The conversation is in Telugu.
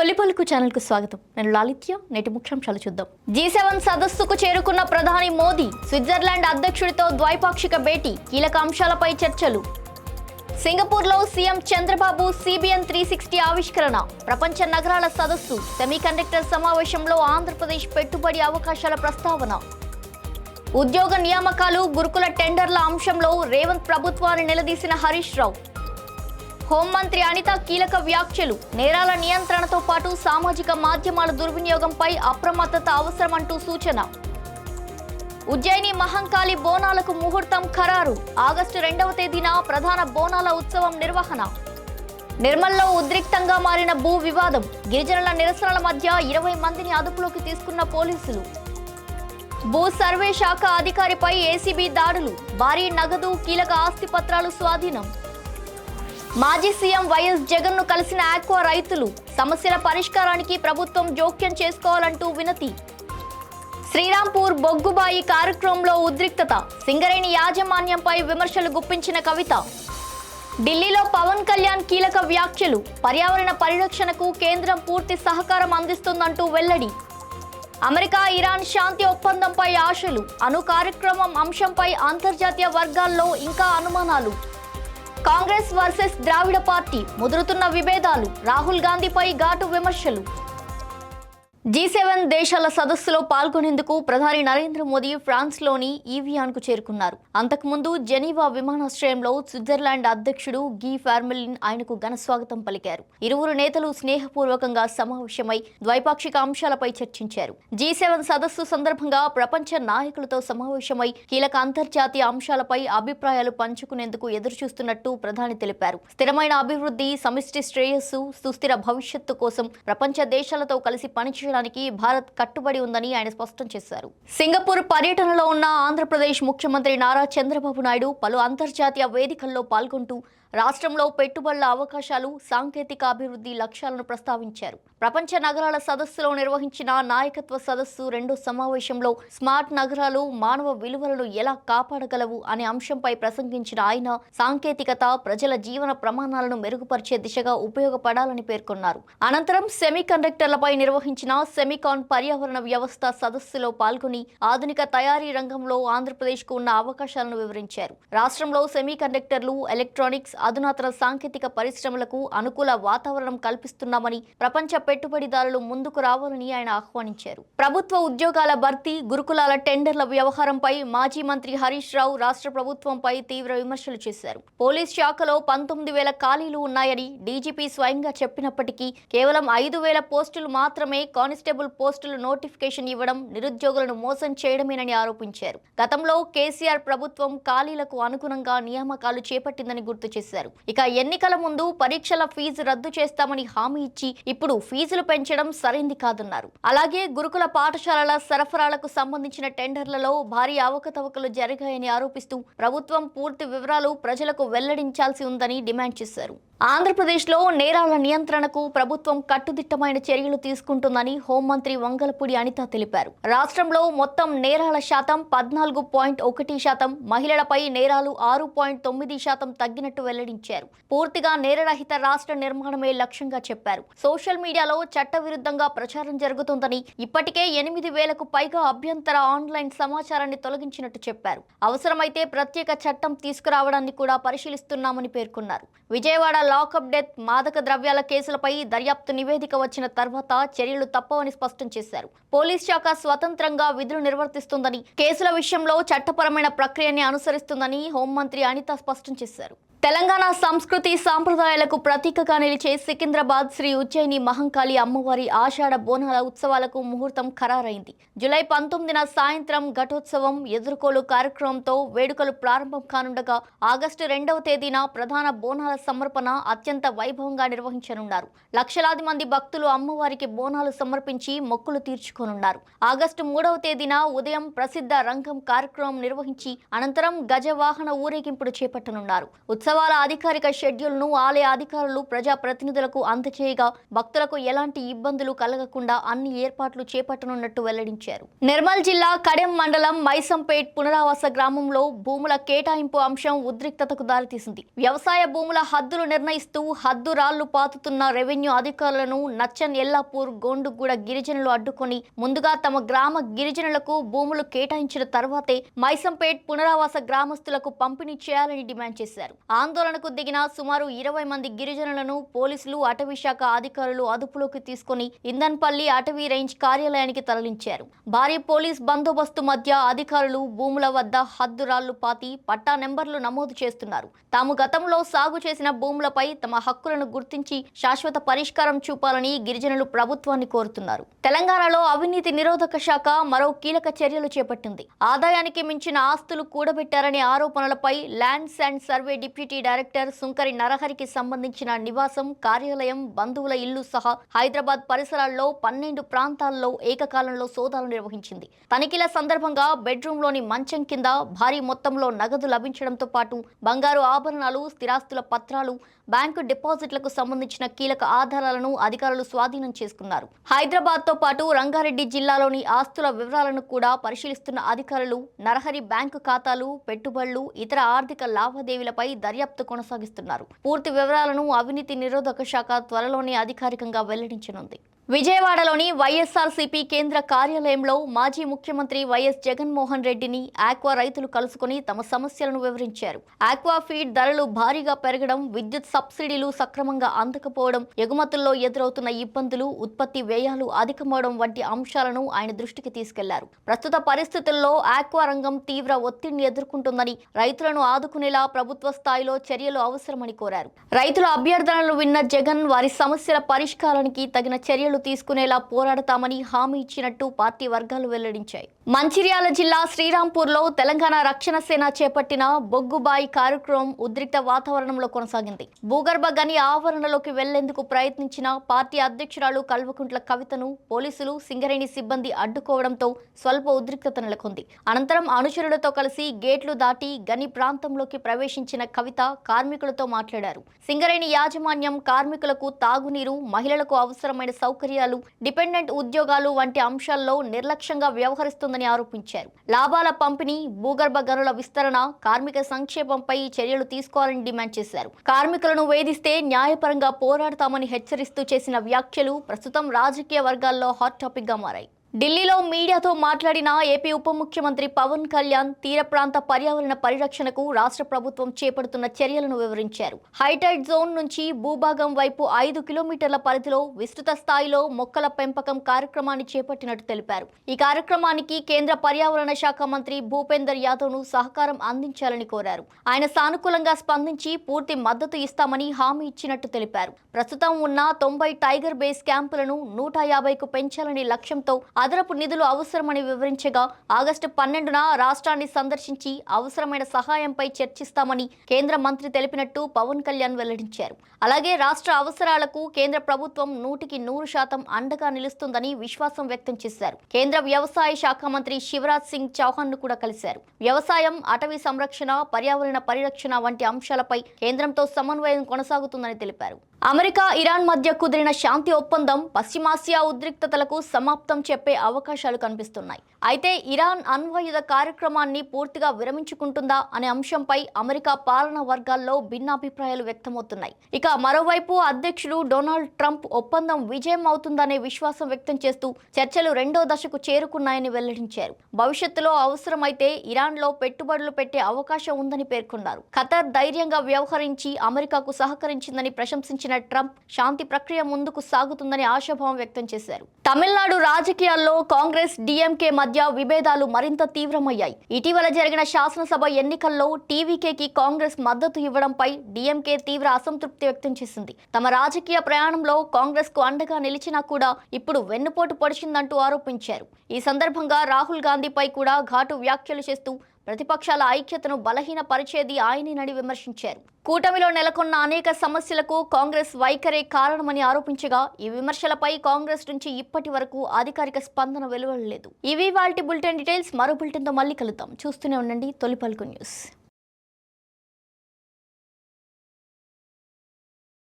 తొలిపలుకు ఛానల్ కు స్వాగతం. నేను లాలిత్య. నేటి ముఖ్యాంశాలు చూద్దాం. G7 సదస్సుకు చేరుకున్న ప్రధాని మోదీ స్విట్జర్లాండ్ అధ్యక్షుడితో ద్వైపాక్షిక భేటీ, కీలక అంశాలపై చర్చలు. సింగపూర్లో సీఎం చంద్రబాబు CBN 360 ఆవిష్కరణ, ప్రపంచ నగరాల సదస్సు, సెమీకండక్టర్ సమావేశంలో ఆంధ్రప్రదేశ్ పెట్టుబడి అవకాశాల ప్రస్తావన. ఉద్యోగ నియామకాలు, గురుకుల టెండర్ల అంశంలో రేవంత్ ప్రభుత్వాన్ని నిలదీసిన హరీష్ రావు. హోంమంత్రి అనిత కీలక వ్యాఖ్యలు, నేరాల నియంత్రణతో పాటు సామాజిక మాధ్యమాల దుర్వినియోగంపై అప్రమత్తత అవసరమంటూ సూచన. ఉజ్జయిని మహంకాళి బోనాలకు ముహూర్తం ఖరారు, ఆగస్టు 2వ తేదీన ప్రధాన బోనాల ఉత్సవం నిర్వహణ. నిర్మల్లో ఉద్రిక్తంగా మారిన భూ వివాదం, గిరిజనుల నిరసనల మధ్య 20 మందిని అదుపులోకి తీసుకున్న పోలీసులు. భూ సర్వే శాఖ అధికారిపై ACB దాడులు, భారీ నగదు, కీలక ఆస్తి పత్రాలు స్వాధీనం. మాజీ సీఎం వైఎస్ జగన్ ను కలిసిన ఆక్వా రైతులు, సమస్యల పరిష్కారానికి ప్రభుత్వం జోక్యం చేసుకోవాలంటూ వినతి. శ్రీరాంపూర్ బొగ్గుబాయి కార్యక్రమంలో ఉద్రిక్తత, సింగరేణి యాజమాన్యంపై విమర్శలు గుప్పించిన కవిత. ఢిల్లీలో పవన్ కళ్యాణ్ కీలక వ్యాఖ్యలు, పర్యావరణ పరిరక్షణకు కేంద్రం పూర్తి సహకారం అందిస్తుందంటూ వెల్లడి. అమెరికా ఇరాన్ శాంతి ఒప్పందంపై ఆశలు, అణు కార్యక్రమం అంశంపై అంతర్జాతీయ వర్గాల్లో ఇంకా అనుమానాలు. కాంగ్రెస్ వర్సెస్ ద్రావిడ పార్టీ, ముదురుతున్న విభేదాలు, రాహుల్ గాంధీపై ఘాటు విమర్శలు. G7 దేశాల సదస్సులో పాల్గొనేందుకు ప్రధాని నరేంద్ర మోదీ ఫ్రాన్స్లోని ఈవియాన్కు చేరుకున్నారు. అంతకుముందు జెనీవా విమానాశ్రయంలో స్విట్జర్లాండ్ అధ్యక్షుడు గి ఫార్మెలిన్ ఆయనకు ఘన స్వాగతం పలికారు. ఇరువురు నేతలు స్నేహపూర్వకంగా సమావేశమై ద్వైపాక్షిక అంశాలపై చర్చించారు. G7 సదస్సు సందర్భంగా ప్రపంచ నాయకులతో సమావేశమై కీలక అంతర్జాతీయ అంశాలపై అభిప్రాయాలు పంచుకునేందుకు ఎదురుచూస్తున్నట్టు ప్రధాని తెలిపారు. స్థిరమైన అభివృద్ధి, సమిష్టి శ్రేయస్సు, సుస్థిర భవిష్యత్తు కోసం ప్రపంచ దేశాలతో కలిసి పనిచేయడానికి భారత్ కట్టుబడి ఉందని ఆయన స్పష్టం చేశారు. సింగపూర్ పర్యటనలో ఉన్న ఆంధ్రప్రదేశ్ ముఖ్యమంత్రి నారా చంద్రబాబు నాయుడు పలు అంతర్జాతీయ వేదికల్లో పాల్గొంటూ రాష్ట్రంలో పెట్టుబడుల అవకాశాలు, సాంకేతిక అభివృద్ధి లక్ష్యాలను ప్రస్తావించారు. ప్రపంచ నగరాల సదస్సులో నిర్వహించిన నాయకత్వ సదస్సు 2వ సమావేశంలో స్మార్ట్ నగరాలు మానవ విలువలను ఎలా కాపాడగలవు అనే అంశంపై ప్రసంగించిన ఆయన, సాంకేతికత ప్రజల జీవన ప్రమాణాలను మెరుగుపరిచే దిశగా ఉపయోగపడాలని పేర్కొన్నారు. అనంతరం సెమీకండక్టర్లపై నిర్వహించిన సెమికాన్ పర్యావరణ వ్యవస్థ సదస్సులో పాల్గొని ఆధునిక తయారీ రంగంలో ఆంధ్రప్రదేశ్కు ఉన్న అవకాశాలను వివరించారు. రాష్ట్రంలో సెమీకండక్టర్లు, ఎలక్ట్రానిక్స్, అధునాతన సాంకేతిక పరిశ్రమలకు అనుకూల వాతావరణం కల్పిస్తున్నామని, ప్రపంచ పెట్టుబడిదారులు ముందుకు రావాలని ఆయన ఆహ్వానించారు. ప్రభుత్వ ఉద్యోగాల భర్తీ, గురుకులాల టెండర్ల వ్యవహారంపై మాజీ మంత్రి హరీష్ రావు రాష్ట్ర ప్రభుత్వంపై తీవ్ర విమర్శలు చేశారు. పోలీస్ శాఖలో 19,000 ఖాళీలు ఉన్నాయని డీజీపీ స్వయంగా చెప్పినప్పటికీ కేవలం 5,000 పోస్టులు మాత్రమే కానిస్టేబుల్ పోస్టులు నోటిఫికేషన్ ఇవ్వడం నిరుద్యోగులను మోసం చేయడమేనని ఆరోపించారు. గతంలో కేసీఆర్ ప్రభుత్వం ఖాళీలకు అనుగుణంగా నియామకాలు చేపట్టిందని గుర్తు చేశారు. ఇక ఎన్నికల ముందు పరీక్షల ఫీజు రద్దు చేస్తామని హామీ ఇచ్చి ఇప్పుడు ఫీజులు పెంచడం సరైంది కాదన్నారు. అలాగే గురుకుల పాఠశాలల సరఫరాలకు సంబంధించిన టెండర్లలో భారీ అవకతవకలు జరిగాయని ఆరోపిస్తూ ప్రభుత్వం పూర్తి వివరాలు ప్రజలకు వెల్లడించాల్సి ఉందని డిమాండ్ చేశారు. ఆంధ్రప్రదేశ్లో నేరాల నియంత్రణకు ప్రభుత్వం కట్టుదిట్టమైన చర్యలు తీసుకుంటుందని హోంమంత్రి వంగలపూడి అనిత తెలిపారు. రాష్ట్రంలో మొత్తం నేరాల శాతం 14.1%, మహిళలపై నేరాలు 6.9% తగ్గినట్టు వెల్లడించారు. పూర్తిగా నేరరహిత రాష్ట్ర నిర్మాణమే లక్ష్యంగా చెప్పారు. సోషల్ మీడియాలో చట్టవిరుద్ధంగా ప్రచారం జరుగుతోందని, ఇప్పటికే 8,000కు పైగా అభ్యంతర ఆన్లైన్ సమాచారాన్ని తొలగించినట్టు చెప్పారు. అవసరమైతే ప్రత్యేక చట్టం తీసుకురావడాన్ని కూడా పరిశీలిస్తున్నామని పేర్కొన్నారు. విజయవాడ లాకప్ డెత్, మాదక ద్రవ్యాల కేసులపై దర్యాప్తు నివేదిక వచ్చిన తర్వాత చర్యలు తప్పవని స్పష్టం చేశారు. పోలీస్ శాఖ స్వతంత్రంగా విధులు నిర్వర్తిస్తుందని, కేసుల విషయంలో చట్టపరమైన ప్రక్రియని అనుసరిస్తుందని హోంమంత్రి అనిత స్పష్టం చేశారు. తెలంగాణ సంస్కృతి సాంప్రదాయాలకు ప్రతీకగా నిలిచే సికింద్రాబాద్ శ్రీ ఉజ్జయిని మహంకాళి అమ్మవారి ఆషాఢ బోనాల ఉత్సవాలకు ముహూర్తం ఖరారైంది. జూలై 19న సాయంత్రం ఘటోత్సవం, ఎదుర్కోలు కార్యక్రమంతో వేడుకలు ప్రారంభం కానుండగా ఆగస్టు 2వ తేదీన ప్రధాన బోనాల సమర్పణ అత్యంత వైభవంగా నిర్వహించనున్నారు. లక్షలాది మంది భక్తులు అమ్మవారికి బోనాలు సమర్పించి మొక్కులు తీర్చుకోనున్నారు. ఆగస్టు 3వ తేదీన ఉదయం ప్రసిద్ధ రంగం కార్యక్రమం నిర్వహించి అనంతరం గజవాహన ఊరేగింపుడు చేపట్టనున్నారు. ఉత్సవాల అధికారిక షెడ్యూల్ను ఆలయ అధికారులు ప్రజాప్రతినిధులకు అందజేయగా భక్తులకు ఎలాంటి ఇబ్బందులు కలగకుండా అన్ని ఏర్పాట్లు చేపట్టనున్నట్టు వెల్లడించారు. నిర్మల్ జిల్లా కడెం మండలం మైసంపేట్ పునరావాస గ్రామంలో భూముల కేటాయింపు అంశం ఉద్రిక్తతకు దారితీసింది. వ్యవసాయ భూముల హద్దులు నిర్ణయిస్తూ హద్దు రాళ్లు పాతుతున్న రెవెన్యూ అధికారులను నచ్చన్ ఎల్లాపూర్ గోండుగూడ గిరిజనులు అడ్డుకొని ముందుగా తమ గ్రామ గిరిజనులకు భూములు కేటాయించిన తర్వాతే మైసంపేట్ పునరావాస గ్రామస్తులకు పంపిణీ చేయాలని డిమాండ్ చేశారు. ఆందోళనకు దిగిన సుమారు 20 మంది గిరిజనులను పోలీసులు, అటవీ శాఖ అధికారులు అదుపులోకి తీసుకుని ఇందన్పల్లి అటవీ రేంజ్ కార్యాలయానికి తరలించారు. భారీ పోలీస్ బందోబస్తు మధ్య అధికారులు భూముల వద్ద హద్దు రాళ్లు పాతి పట్టా నెంబర్లు నమోదు చేస్తున్నారు. తాము గతంలో సాగు చేసిన భూములపై తమ హక్కులను గుర్తించి శాశ్వత పరిష్కారం చూపాలని గిరిజనులు ప్రభుత్వాన్ని కోరుతున్నారు. తెలంగాణలో అవినీతి నిరోధక శాఖ మరో కీలక చర్యలు చేపట్టింది. ఆదాయానికి మించిన ఆస్తులు కూడబెట్టారనే ఆరోపణలపై lands and survey deputy director సుంకరి నరహరికి సంబంధించిన నివాసం, కార్యాలయం, బంధువుల ఇల్లు సహా హైదరాబాద్ పరిసరాల్లో 12 ప్రాంతాల్లో ఏకకాలంలో సోదాలు నిర్వహించింది. తనిఖీల సందర్భంగా బెడ్రూమ్లోని మంచం కింద భారీ మొత్తంలో నగదు లభించడంతో పాటు బంగారు ఆభరణాలు, స్థిరాస్తుల పత్రాలు, బ్యాంకు డిపాజిట్లకు సంబంధించిన కీలక ఆధారాలను అధికారులు స్వాధీనం చేసుకున్నారు. హైదరాబాద్తో పాటు రంగారెడ్డి జిల్లాలోని ఆస్తుల వివరాలను కూడా పరిశీలిస్తున్న అధికారులు నరహరి బ్యాంకు ఖాతాలు, పెట్టుబడులు, ఇతర ఆర్థిక లావాదేవీలపై దర్యాప్తు కొనసాగిస్తున్నారు. పూర్తి వివరాలను అవినీతి నిరోధక శాఖ త్వరలోనే అధికారికంగా వెల్లడించనుంది. విజయవాడలోని వైఎస్ఆర్సీపీ కేంద్ర కార్యాలయంలో మాజీ ముఖ్యమంత్రి వైఎస్ జగన్మోహన్ రెడ్డిని ఆక్వా రైతులు కలుసుకుని తమ సమస్యలను వివరించారు. ఆక్వా ఫీడ్ ధరలు భారీగా పెరగడం, విద్యుత్ సబ్సిడీలు సక్రమంగా అందకపోవడం, ఎగుమతుల్లో ఎదురవుతున్న ఇబ్బందులు, ఉత్పత్తి వ్యయాలు అధికమవడం వంటి అంశాలను ఆయన దృష్టికి తీసుకెళ్లారు. ప్రస్తుత పరిస్థితుల్లో ఆక్వా రంగం తీవ్ర ఒత్తిడిని ఎదుర్కొంటుందని, రైతులను ఆదుకునేలా ప్రభుత్వ స్థాయిలో చర్యలు అవసరమని కోరారు. రైతుల అభ్యర్థనలు విన్న జగన్ వారి సమస్యల పరిష్కారానికి తగిన చర్యలు తీసుకునేలా పోరాడతామని హామీ ఇచ్చినట్టు పార్టీ వర్గాలు వెల్లడించాయి. మంచిర్యాల జిల్లా శ్రీరాంపూర్లో తెలంగాణ రక్షణ సేన చేపట్టిన బొగ్గుబాయి కార్యక్రమం ఉద్రిక్త వాతావరణంలో కొనసాగింది. భూగర్భ గని ఆవరణలోకి వెళ్లేందుకు ప్రయత్నించిన పార్టీ అధ్యక్షురాలు కల్వకుంట్ల కవితను పోలీసులు, సింగరేణి సిబ్బంది అడ్డుకోవడంతో స్వల్ప ఉద్రిక్తత నెలకొంది. అనంతరం అనుచరులతో కలిసి గేట్లు దాటి గని ప్రాంతంలోకి ప్రవేశించిన కవిత కార్మికులతో మాట్లాడారు. సింగరేణి యాజమాన్యం కార్మికులకు తాగునీరు, మహిళలకు అవసరమైన సౌకర్యాలు, డిపెండెంట్ ఉద్యోగాలు వంటి అంశాల్లో నిర్లక్ష్యంగా వ్యవహరిస్తుందని ఆరోపించారు. లాభాల పంపిణీ, భూగర్భ గనుల విస్తరణ, కార్మిక సంక్షేమంపై చర్యలు తీసుకోవాలని డిమాండ్ చేశారు. కార్మికులను వేధిస్తే న్యాయపరంగా పోరాడతామని హెచ్చరిస్తూ చేసిన వ్యాఖ్యలు ప్రస్తుతం రాజకీయ వర్గాల్లో హాట్ టాపిక్ గా మారాయి. ఢిల్లీలో మీడియాతో మాట్లాడిన ఏపీ ఉప ముఖ్యమంత్రి పవన్ కళ్యాణ్ తీర ప్రాంత పర్యావరణ పరిరక్షణకు రాష్ట్ర ప్రభుత్వం చేపడుతున్న చర్యలను వివరించారు. హైటైడ్ జోన్ నుంచి భూభాగం వైపు 5 కిలోమీటర్ల పరిధిలో విస్తృత స్థాయిలో మొక్కల పెంపకం కార్యక్రమాన్ని చేపట్టినట్టు తెలిపారు. ఈ కార్యక్రమానికి కేంద్ర పర్యావరణ శాఖ మంత్రి భూపేందర్ యాదవ్ను సహకారం అందించాలని కోరారు. ఆయన సానుకూలంగా స్పందించి పూర్తి మద్దతు ఇస్తామని హామీ ఇచ్చినట్టు తెలిపారు. ప్రస్తుతం ఉన్న 90 టైగర్ బేస్ క్యాంపులను 150కు పెంచాలని లక్ష్యంతో అదనపు నిధులు అవసరమని వివరించగా ఆగస్టు 12న రాష్ట్రాన్ని సందర్శించి అవసరమైన సహాయంపై చర్చిస్తామని కేంద్ర మంత్రి తెలిపినట్టు పవన్ కళ్యాణ్ వెల్లడించారు. అలాగే రాష్ట్ర అవసరాలకు కేంద్ర ప్రభుత్వం 100% అండగా నిలుస్తుందని విశ్వాసం వ్యక్తం చేశారు. కేంద్ర వ్యవసాయ శాఖ మంత్రి శివరాజ్ సింగ్ చౌహాన్ ను కూడా కలిశారు. వ్యవసాయం, అటవీ సంరక్షణ, పర్యావరణ పరిరక్షణ వంటి అంశాలపై కేంద్రంతో సమన్వయం కొనసాగుతుందని తెలిపారు. అమెరికా, ఇరాన్ మధ్య కుదిరిన శాంతి ఒప్పందం పశ్చిమాసియా ఉద్రిక్తతలకు సమాప్తం చెప్పే అవకాశాలు కనిపిస్తున్నాయి. అయితే ఇరాన్ అణ్వాయుధ కార్యక్రమాన్ని పూర్తిగా విరమించుకుంటుందా అనే అంశంపై అమెరికా పాలనా వర్గాల్లో భిన్నాభిప్రాయాలు వ్యక్తమవుతున్నాయి. ఇక మరోవైపు అధ్యక్షుడు డొనాల్డ్ ట్రంప్ ఒప్పందం విజయం అవుతుందనే విశ్వాసం వ్యక్తం చేస్తూ చర్చలు 2వ దశకు చేరుకున్నాయని వెల్లడించారు. భవిష్యత్తులో అవసరమైతే ఇరాన్లో పెట్టుబడులు పెట్టే అవకాశం ఉందని పేర్కొన్నారు. ఖతర్ ధైర్యంగా వ్యవహరించి అమెరికాకు సహకరించిందని ప్రశంసించిన ట్రంప్ శాంతి ప్రక్రియ ముందుకు సాగుతుందని ఆశాభావం వ్యక్తం చేశారు. తమిళనాడు రాజకీయాల్లో కాంగ్రెస్, డీఎంకే మధ్య విభేదాలు మరింత తీవ్రమయ్యాయి. ఇటీవల జరిగిన శాసనసభ ఎన్నికల్లో టీవీకేకి కాంగ్రెస్ మద్దతు ఇవ్వడంపై డీఎంకే తీవ్ర అసంతృప్తి వ్యక్తం చేసింది. తమ రాజకీయ ప్రయాణంలో కాంగ్రెస్ కు అండగా నిలిచినా కూడా ఇప్పుడు వెన్నుపోటు పొడిచిందంటూ ఆరోపించారు. ఈ సందర్భంగా రాహుల్ గాంధీపై కూడా ఘాటు వ్యాఖ్యలు చేస్తూ ప్రతిపక్షాల ఐక్యతను బలహీనపరిచేది ఆయనేనని విమర్శించారు. కూటమిలో నెలకొన్న అనేక సమస్యలకు కాంగ్రెస్ వైఖరే కారణమని ఆరోపించగా ఈ విమర్శలపై కాంగ్రెస్ నుంచి ఇప్పటి వరకు అధికారిక స్పందన వెలువడలేదు. ఇవి వాల్టి బులెటిన్ డీటెయిల్స్. మరో బులెటిన్తో మళ్ళీ కలుద్దాం. చూస్తూనే ఉండండి తొలి పలుకు న్యూస్.